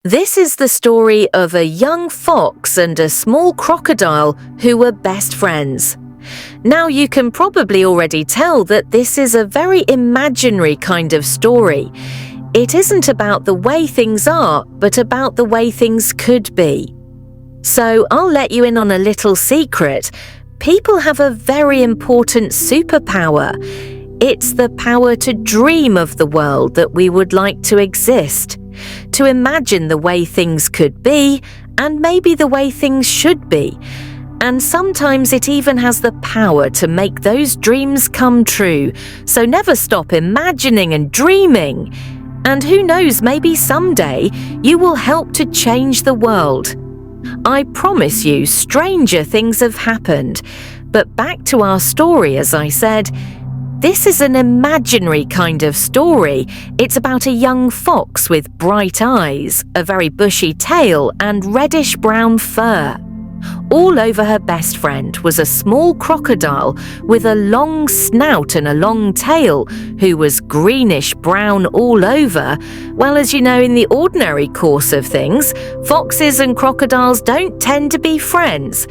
This is the story of a young fox and a small crocodile who were best friends. Now you can probably already tell that this is a very imaginary kind of story. It isn't about the way things are, but about the way things could be. So I'll let you in on a little secret. People have a very important superpower. It's the power to dream of the world that we would like to exist, to imagine the way things could be and maybe the way things should be. And sometimes it even has the power to make those dreams come true. So never stop imagining and dreaming. And who knows, maybe someday you will help to change the world. I promise you, stranger things have happened. But back to our story, as I said, this is an imaginary kind of story. It's about a young fox with bright eyes, a very bushy tail, and reddish-brown fur. All over her best friend was a small crocodile with a long snout and a long tail, who was greenish-brown all over. Well, as you know, in the ordinary course of things, foxes and crocodiles don't tend to be friends.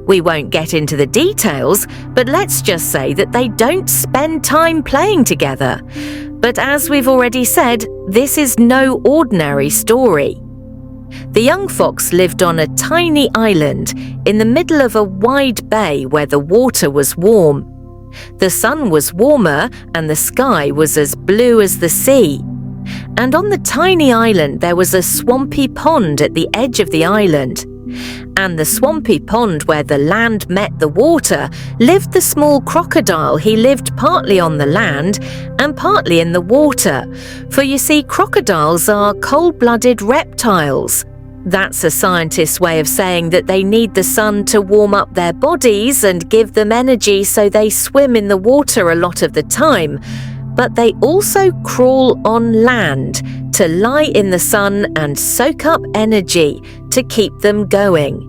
We won't get into the details, but let's just say that they don't spend time playing together. But as we've already said, this is no ordinary story. The young fox lived on a tiny island in the middle of a wide bay where the water was warm. The sun was warmer and the sky was as blue as the sea. And on the tiny island there was a swampy pond at the edge of the island. And the swampy pond where the land met the water lived the small crocodile. He lived partly on the land and partly in the water. For you see, crocodiles are cold-blooded reptiles. That's a scientist's way of saying that they need the sun to warm up their bodies and give them energy, so they swim in the water a lot of the time. But they also crawl on land to lie in the sun and soak up energy to keep them going.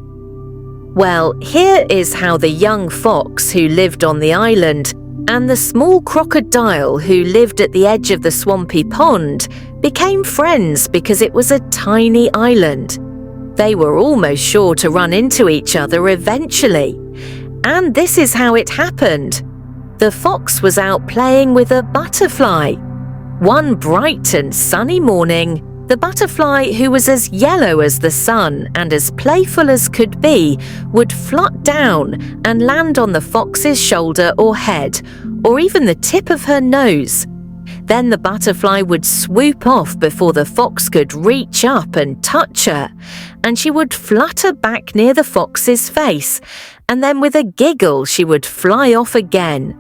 Well, here is how the young fox who lived on the island and the small crocodile who lived at the edge of the swampy pond became friends, because it was a tiny island. They were almost sure to run into each other eventually. And this is how it happened. The fox was out playing with a butterfly. One bright and sunny morning, the butterfly, who was as yellow as the sun and as playful as could be, would flut down and land on the fox's shoulder or head, or even the tip of her nose. Then the butterfly would swoop off before the fox could reach up and touch her, and she would flutter back near the fox's face, and then with a giggle she would fly off again.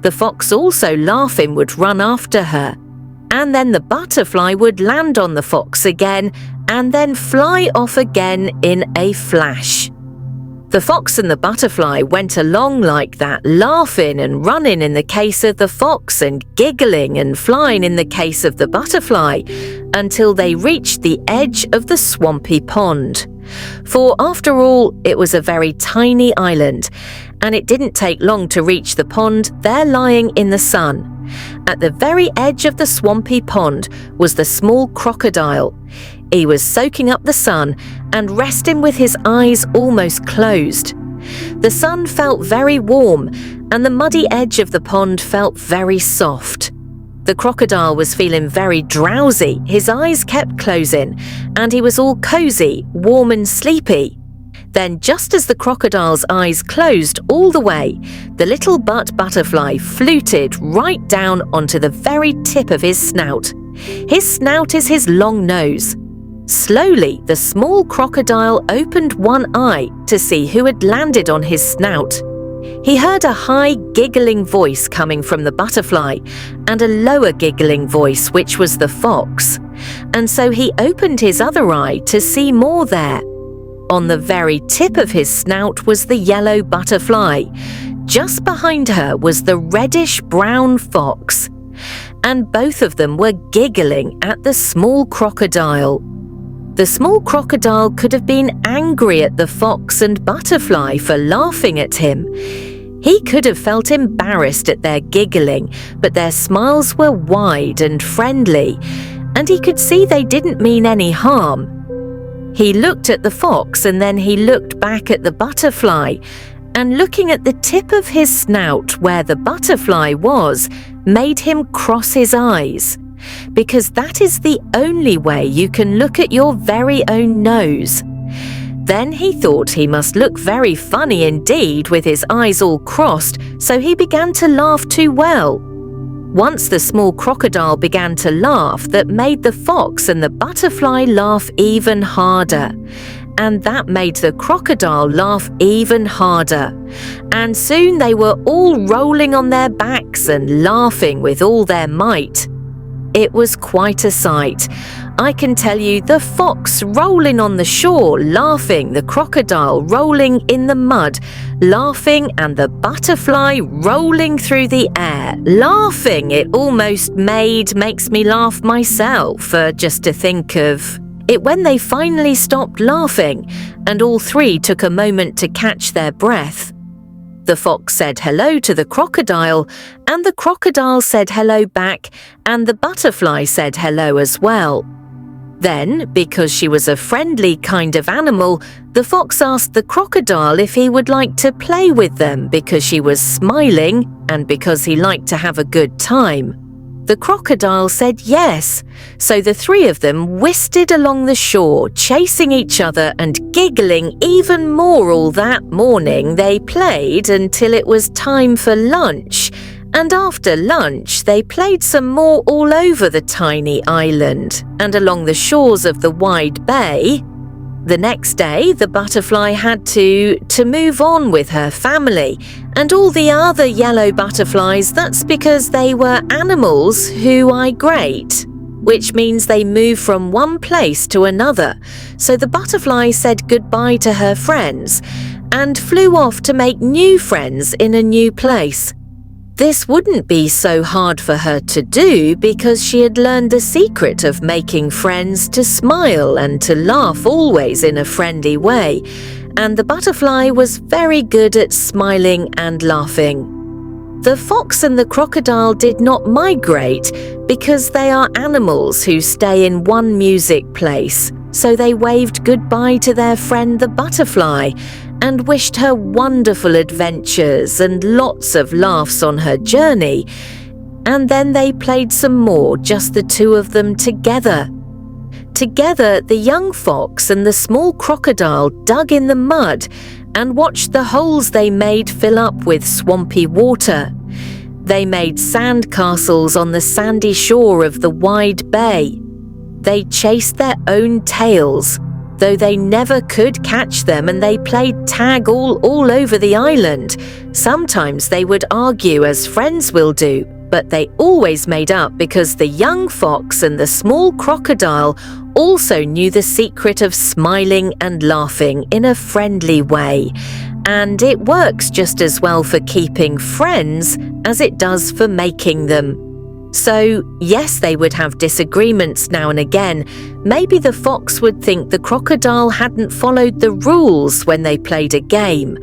The fox, also laughing, would run after her, and then the butterfly would land on the fox again and then fly off again in a flash. The fox and the butterfly went along like that, laughing and running in the case of the fox and giggling and flying in the case of the butterfly, until they reached the edge of the swampy pond. For after all, it was a very tiny island, and it didn't take long to reach the pond there lying in the sun. At the very edge of the swampy pond was the small crocodile. He was soaking up the sun and resting with his eyes almost closed. The sun felt very warm, and the muddy edge of the pond felt very soft. The crocodile was feeling very drowsy. His eyes kept closing, and he was all cozy, warm and sleepy. Then, just as the crocodile's eyes closed all the way, the little butterfly fluted right down onto the very tip of his snout. His snout is his long nose. Slowly, the small crocodile opened one eye to see who had landed on his snout. He heard a high, giggling voice coming from the butterfly and a lower giggling voice, which was the fox. And so he opened his other eye to see more there. On the very tip of his snout was the yellow butterfly. Just behind her was the reddish-brown fox. And both of them were giggling at the small crocodile. The small crocodile could have been angry at the fox and butterfly for laughing at him. He could have felt embarrassed at their giggling, but their smiles were wide and friendly, and he could see they didn't mean any harm. He looked at the fox and then he looked back at the butterfly, and looking at the tip of his snout where the butterfly was made him cross his eyes, because that is the only way you can look at your very own nose. Then he thought he must look very funny indeed with his eyes all crossed, so he began to laugh too well. Once the small crocodile began to laugh, that made the fox and the butterfly laugh even harder. And that made the crocodile laugh even harder. And soon they were all rolling on their backs and laughing with all their might. It was quite a sight. I can tell you, the fox rolling on the shore, laughing, the crocodile rolling in the mud, laughing, and the butterfly rolling through the air, laughing. It almost makes me laugh myself, just to think of it when they finally stopped laughing, and all three took a moment to catch their breath. The fox said hello to the crocodile, and the crocodile said hello back, and the butterfly said hello as well. Then, because she was a friendly kind of animal, the fox asked the crocodile if he would like to play with them because she was smiling and because he liked to have a good time. The crocodile said yes, so the three of them whisked along the shore, chasing each other and giggling even more. All that morning they played until it was time for lunch, and after lunch they played some more all over the tiny island and along the shores of the wide bay. The next day the butterfly had to move on with her family and all the other yellow butterflies. That's because they were animals who migrate, which means they move from one place to another. So the butterfly said goodbye to her friends and flew off to make new friends in a new place. This wouldn't be so hard for her to do because she had learned the secret of making friends to smile and to laugh always in a friendly way, and the butterfly was very good at smiling and laughing. The fox and the crocodile did not migrate because they are animals who stay in one music place, so they waved goodbye to their friend the butterfly and wished her wonderful adventures and lots of laughs on her journey. And then they played some more, just the two of them together. Together, the young fox and the small crocodile dug in the mud and watched the holes they made fill up with swampy water. They made sand castles on the sandy shore of the wide bay. They chased their own tails, though they never could catch them, and they played tag all over the island. Sometimes they would argue as friends will do, but they always made up because the young fox and the small crocodile also knew the secret of smiling and laughing in a friendly way. And it works just as well for keeping friends as it does for making them. So, yes, they would have disagreements now and again. Maybe the fox would think the crocodile hadn't followed the rules when they played a game.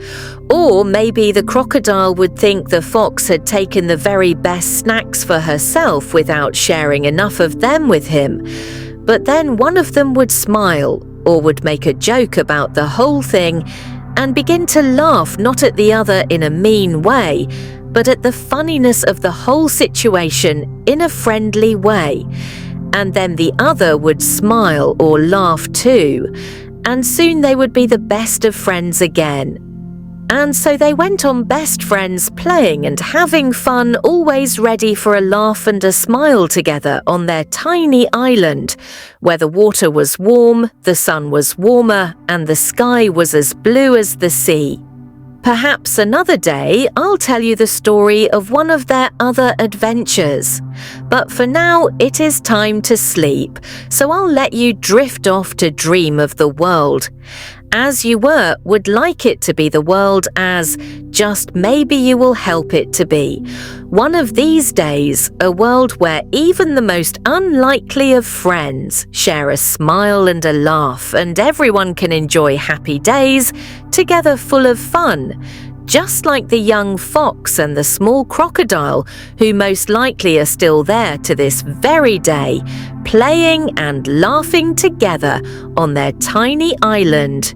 Or maybe the crocodile would think the fox had taken the very best snacks for herself without sharing enough of them with him. But then one of them would smile or would make a joke about the whole thing and begin to laugh, not at the other in a mean way, but at the funniness of the whole situation in a friendly way. And then the other would smile or laugh too, and soon they would be the best of friends again. And so they went on best friends, playing and having fun, always ready for a laugh and a smile together on their tiny island, where the water was warm, the sun was warmer, and the sky was as blue as the sea. Perhaps another day I'll tell you the story of one of their other adventures. But for now it is time to sleep, so I'll let you drift off to dream of the world as you would like it to be, the world as just maybe you will help it to be. One of these days, a world where even the most unlikely of friends share a smile and a laugh, and everyone can enjoy happy days together, full of fun. just like the young fox and the small crocodile, who most likely are still there to this very day, playing and laughing together on their tiny island.